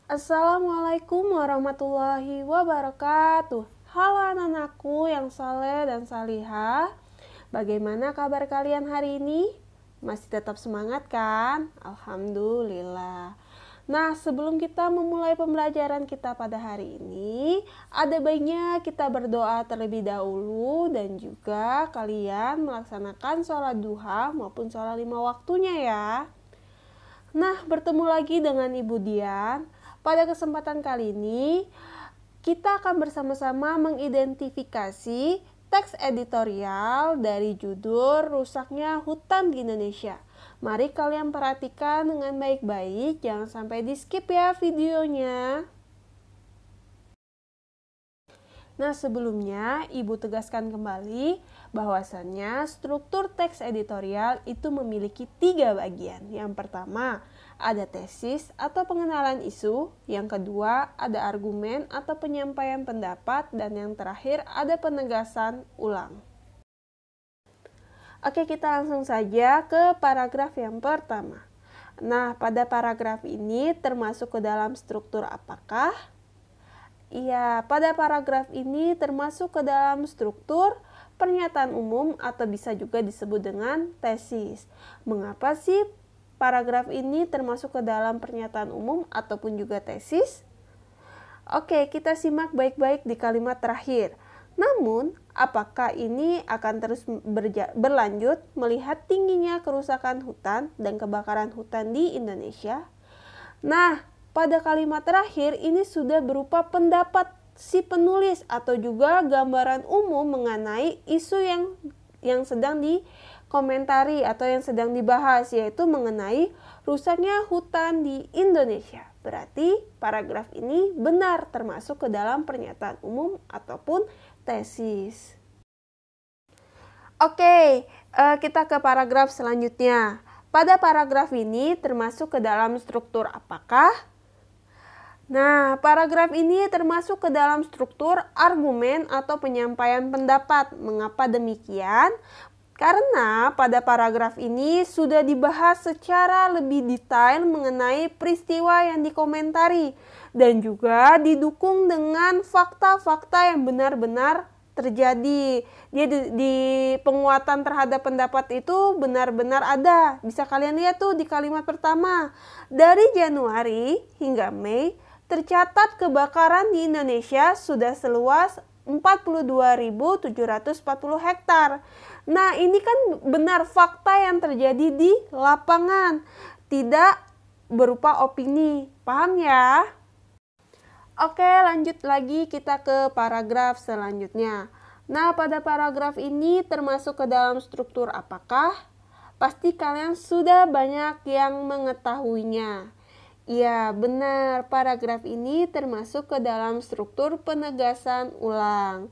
Assalamualaikum warahmatullahi wabarakatuh. Halo anak-anakku yang saleh dan salihah. Bagaimana kabar kalian hari ini? Masih tetap semangat kan? Alhamdulillah. Nah, sebelum kita memulai pembelajaran kita pada hari ini, ada baiknya kita berdoa terlebih dahulu dan juga kalian melaksanakan sholat duha maupun sholat 5 waktunya ya. Nah, bertemu lagi dengan Ibu Dian. Pada kesempatan kali ini, kita akan bersama-sama mengidentifikasi teks editorial dari judul Rusaknya Hutan di Indonesia. Mari kalian perhatikan dengan baik-baik, jangan sampai di skip ya videonya. Nah, sebelumnya Ibu tegaskan kembali bahwasannya struktur teks editorial itu memiliki 3 bagian. Yang pertama, ada tesis atau pengenalan isu. Yang kedua, ada argumen atau penyampaian pendapat. Dan yang terakhir, ada penegasan ulang. Oke, kita langsung saja ke paragraf yang pertama. Nah, pada paragraf ini termasuk ke dalam struktur apakah? Iya, pada paragraf ini termasuk ke dalam struktur pernyataan umum atau bisa juga disebut dengan tesis. Mengapa sih paragraf ini termasuk ke dalam pernyataan umum ataupun juga tesis? Oke, kita simak baik-baik di kalimat terakhir. Namun, apakah ini akan terus berlanjut melihat tingginya kerusakan hutan dan kebakaran hutan di Indonesia? Nah, pada kalimat terakhir ini sudah berupa pendapat si penulis atau juga gambaran umum mengenai isu yang sedang dikomentari atau yang sedang dibahas, yaitu mengenai rusaknya hutan di Indonesia. Berarti paragraf ini benar termasuk ke dalam pernyataan umum ataupun tesis. Oke, kita ke paragraf selanjutnya. Pada paragraf ini termasuk ke dalam struktur apakah? Nah, paragraf ini termasuk ke dalam struktur argumen atau penyampaian pendapat. Mengapa demikian? Karena pada paragraf ini sudah dibahas secara lebih detail mengenai peristiwa yang dikomentari dan juga didukung dengan fakta-fakta yang benar-benar terjadi. Dia di penguatan terhadap pendapat itu benar-benar ada. Bisa kalian lihat tuh di kalimat pertama. Dari Januari hingga Mei, tercatat kebakaran di Indonesia sudah seluas 42.740 hektar. Nah, ini kan benar fakta yang terjadi di lapangan, tidak berupa opini. Paham ya? Oke, lanjut lagi kita ke paragraf selanjutnya. Nah, pada paragraf ini termasuk ke dalam struktur apakah? Pasti kalian sudah banyak yang mengetahuinya. Ya, benar. Paragraf ini termasuk ke dalam struktur penegasan ulang.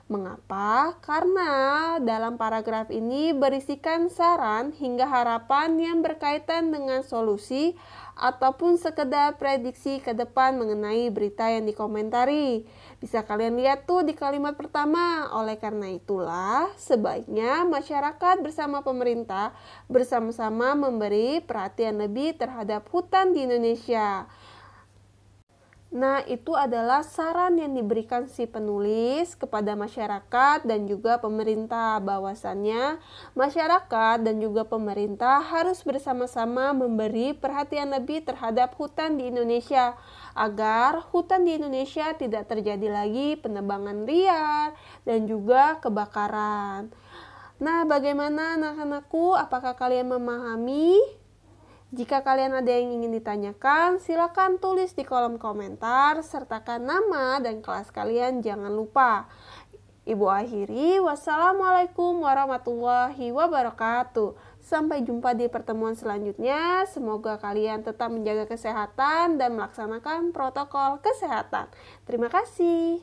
Mengapa? Karena dalam paragraf ini berisikan saran hingga harapan yang berkaitan dengan solusi ataupun sekedar prediksi ke depan mengenai berita yang dikomentari. Bisa kalian lihat tuh di kalimat pertama. Oleh karena itulah, sebaiknya masyarakat bersama pemerintah bersama-sama memberi perhatian lebih terhadap hutan di Indonesia. Nah, itu adalah saran yang diberikan si penulis kepada masyarakat dan juga pemerintah, bahwasannya masyarakat dan juga pemerintah harus bersama-sama memberi perhatian lebih terhadap hutan di Indonesia agar hutan di Indonesia tidak terjadi lagi penebangan liar dan juga kebakaran. Nah, bagaimana anak-anakku? Apakah kalian memahami? Jika kalian ada yang ingin ditanyakan, silakan tulis di kolom komentar, sertakan nama dan kelas kalian jangan lupa. Ibu akhiri, wassalamualaikum warahmatullahi wabarakatuh. Sampai jumpa di pertemuan selanjutnya. Semoga kalian tetap menjaga kesehatan dan melaksanakan protokol kesehatan. Terima kasih.